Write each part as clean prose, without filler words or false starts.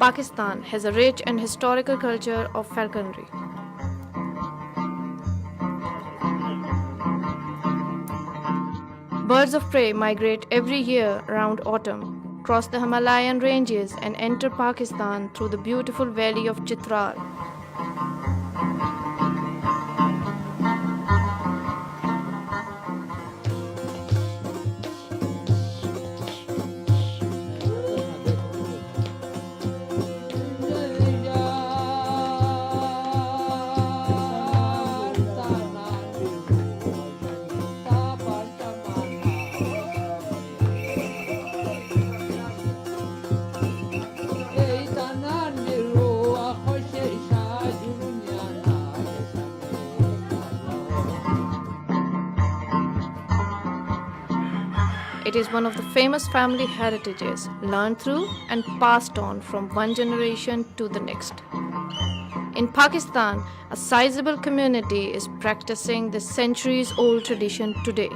Pakistan has a rich and historical culture of falconry. Birds of prey migrate every year around autumn, cross the Himalayan ranges and enter Pakistan through the beautiful valley of Chitral. It is one of the famous family heritages learned through and passed on from one generation to the next. In Pakistan, a sizable community is practicing this centuries-old tradition today.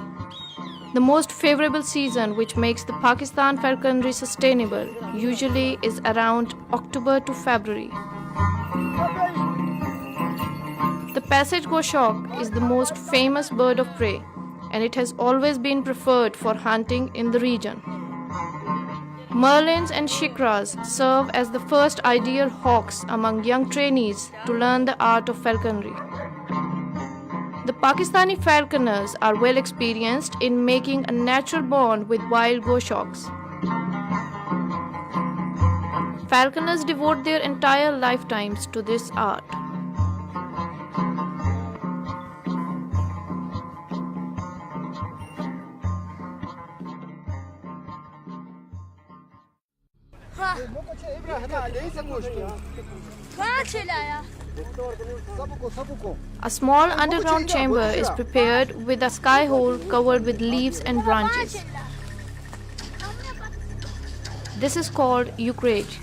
The most favorable season which makes the Pakistan falconry sustainable usually is around October to February. The Passage goshawk is the most famous bird of prey, and it has always been preferred for hunting in the region. Merlins and shikras serve as the first ideal hawks among young trainees to learn the art of falconry. The Pakistani falconers are well experienced in making a natural bond with wild goshawks. Falconers devote their entire lifetimes to this art. A small underground chamber is prepared with a sky hole covered with leaves and branches. This is called eucrage.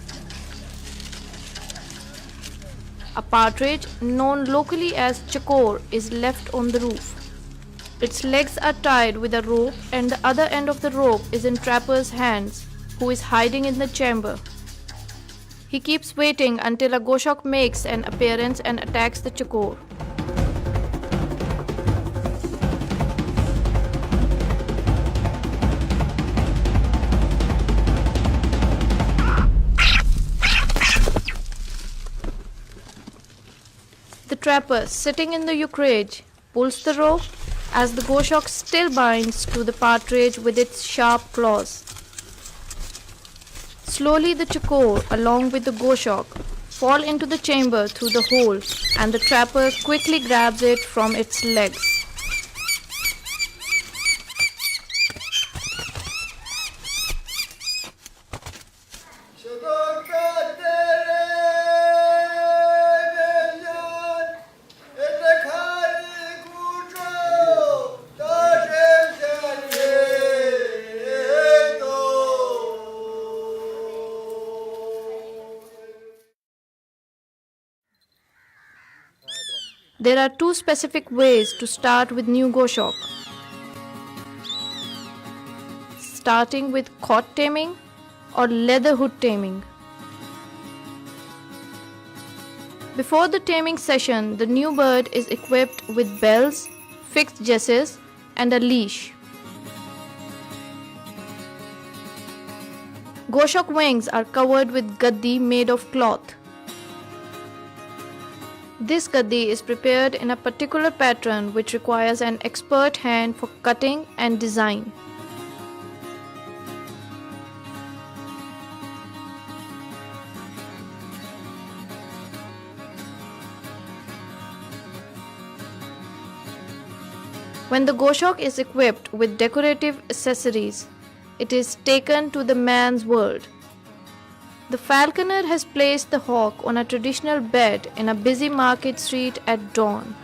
A partridge, known locally as chakor, is left on the roof. Its legs are tied with a rope and the other end of the rope is in trapper's hands, who is hiding in the chamber. He keeps waiting until a goshawk makes an appearance and attacks the chakor. The trapper, sitting in the eucrage, pulls the rope as the goshawk still binds to the partridge with its sharp claws. Slowly the chakor, along with the goshawk, fall into the chamber through the hole, and the trapper quickly grabs it from its legs. There are two specific ways to start with new goshawk. Starting with caught taming or leather hood taming. Before the taming session, the new bird is equipped with bells, fixed jesses, and a leash. Goshawk wings are covered with gaddi made of cloth. This gaddi is prepared in a particular pattern which requires an expert hand for cutting and design. When the goshawk is equipped with decorative accessories, it is taken to the man's world. The falconer has placed the hawk on a traditional bed in a busy market street at dawn.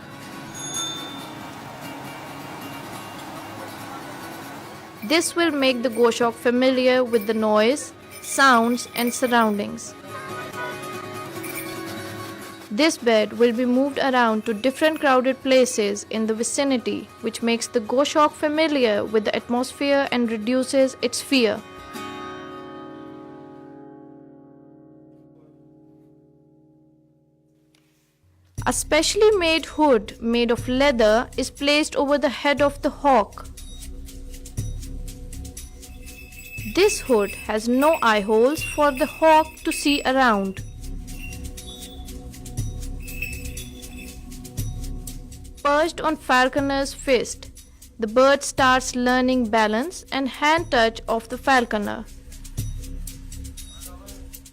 This will make the goshawk familiar with the noise, sounds, and surroundings. This bed will be moved around to different crowded places in the vicinity, which makes the goshawk familiar with the atmosphere and reduces its fear. A specially made hood made of leather is placed over the head of the hawk. This hood has no eye holes for the hawk to see around. Perched on falconer's fist, the bird starts learning balance and hand touch of the falconer.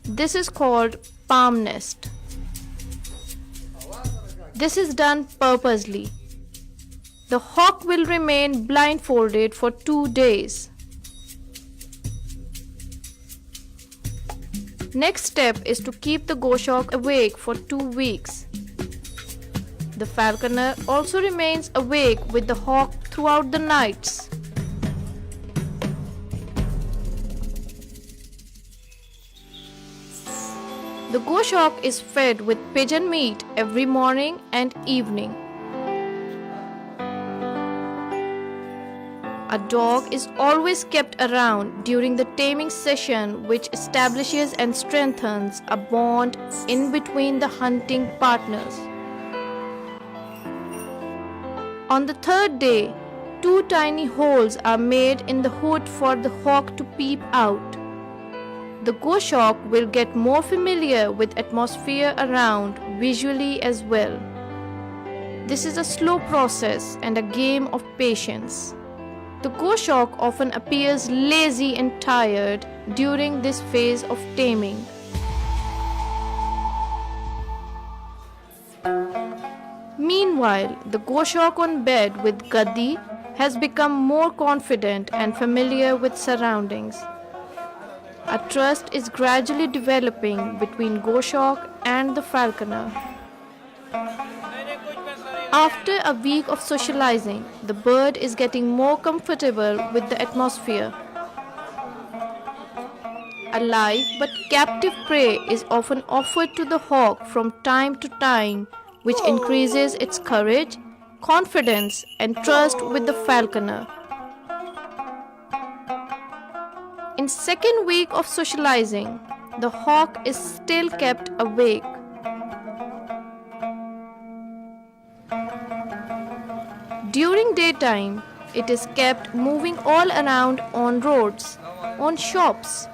This is called palm nest. This is done purposely. The hawk will remain blindfolded for 2 days. Next step is to keep the goshawk awake for 2 weeks. The falconer also remains awake with the hawk throughout the nights. The goshawk is fed with pigeon meat every morning and evening. A dog is always kept around during the taming session, which establishes and strengthens a bond in between the hunting partners. On the 3rd day, 2 tiny holes are made in the hood for the hawk to peep out. The goshawk will get more familiar with atmosphere around visually as well. This is a slow process and a game of patience. The goshawk often appears lazy and tired during this phase of taming. Meanwhile, the goshawk on bed with Gaddi has become more confident and familiar with surroundings. A trust is gradually developing between goshawk and the falconer. After a week of socializing, the bird is getting more comfortable with the atmosphere. A live but captive prey is often offered to the hawk from time to time, which increases its courage, confidence, and trust with the falconer. In 2nd week of socializing, the hawk is still kept awake. During daytime, it is kept moving all around on roads, on shops.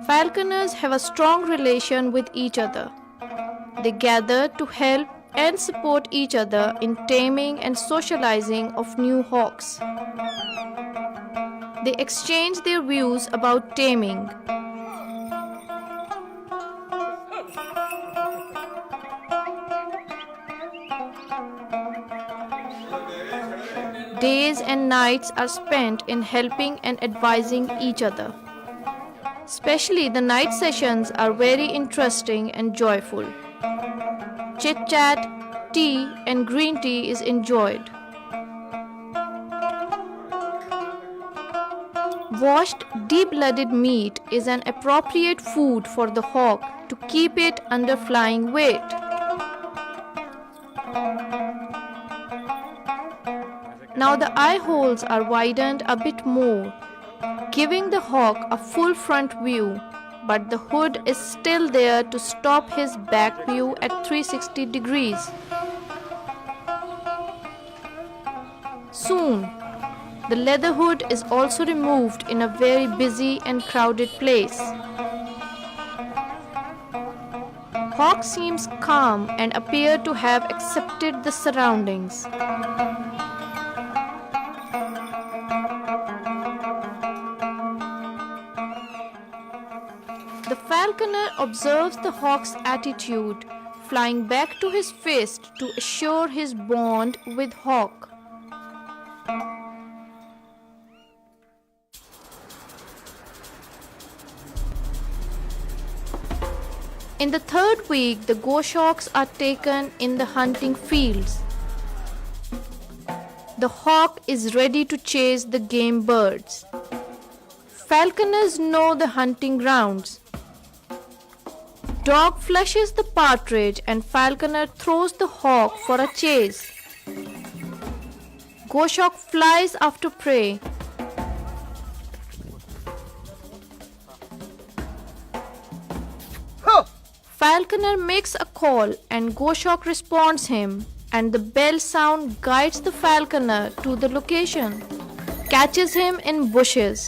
Falconers have a strong relation with each other. They gather to help and support each other in taming and socializing of new hawks. They exchange their views about taming. Days and nights are spent in helping and advising each other. Especially the night sessions are very interesting and joyful. Chit-chat, tea and green tea is enjoyed. Washed, deep-blooded meat is an appropriate food for the hawk to keep it under flying weight. Now the eye holes are widened a bit more, giving the hawk a full front view, but the hood is still there to stop his back view at 360 degrees. Soon, the leather hood is also removed in a very busy and crowded place. Hawk seems calm and appear to have accepted the surroundings. The falconer observes the hawk's attitude, flying back to his feast to assure his bond with hawk. In the 3rd week, the goshawks are taken in the hunting fields. The hawk is ready to chase the game birds. Falconers know the hunting grounds. Dog flushes the partridge and falconer throws the hawk for a chase. Goshawk flies after prey. falconer makes a call and Goshawk responds him, and the bell sound guides the falconer to the location, catches him in bushes.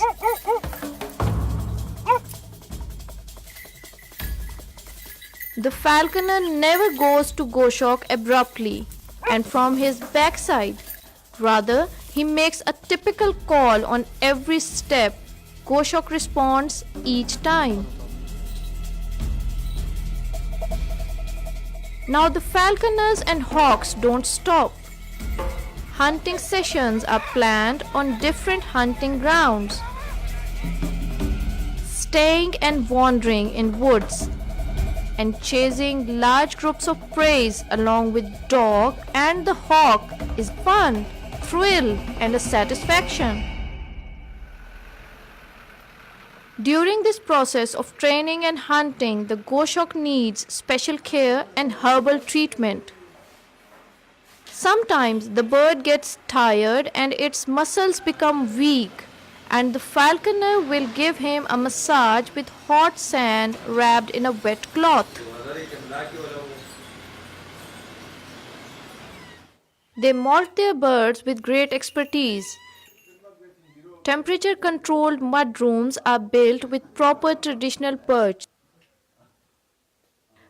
The falconer never goes to Goshawk abruptly and from his backside. Rather, he makes a typical call on every step. Goshawk responds each time. Now the falconers and hawks don't stop. Hunting sessions are planned on different hunting grounds, staying and wandering in woods, and chasing large groups of prey along with dog and the hawk is fun, thrill, and a satisfaction. During this process of training and hunting, the goshawk needs special care and herbal treatment. Sometimes the bird gets tired and its muscles become weak, and the falconer will give him a massage with hot sand wrapped in a wet cloth. They molt their birds with great expertise. Temperature-controlled mud rooms are built with proper traditional perch.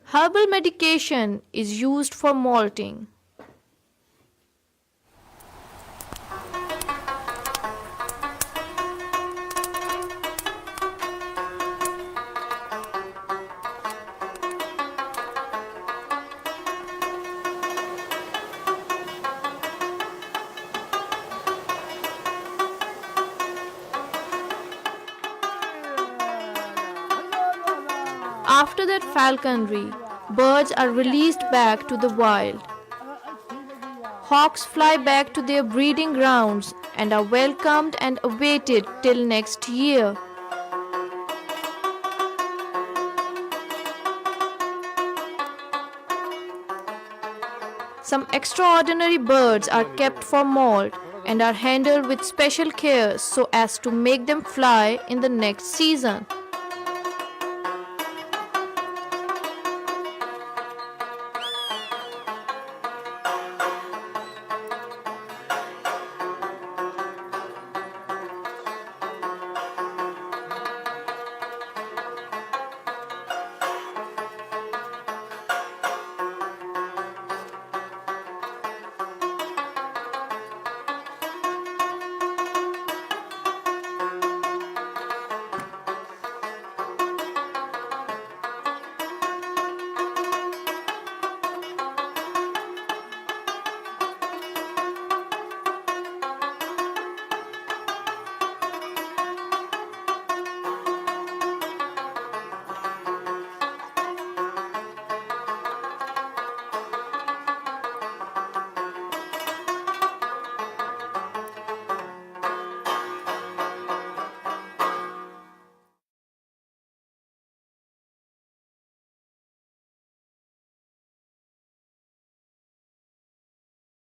Herbal medication is used for molting. After that falconry, birds are released back to the wild. Hawks fly back to their breeding grounds and are welcomed and awaited till next year. Some extraordinary birds are kept for molt and are handled with special care so as to make them fly in the next season.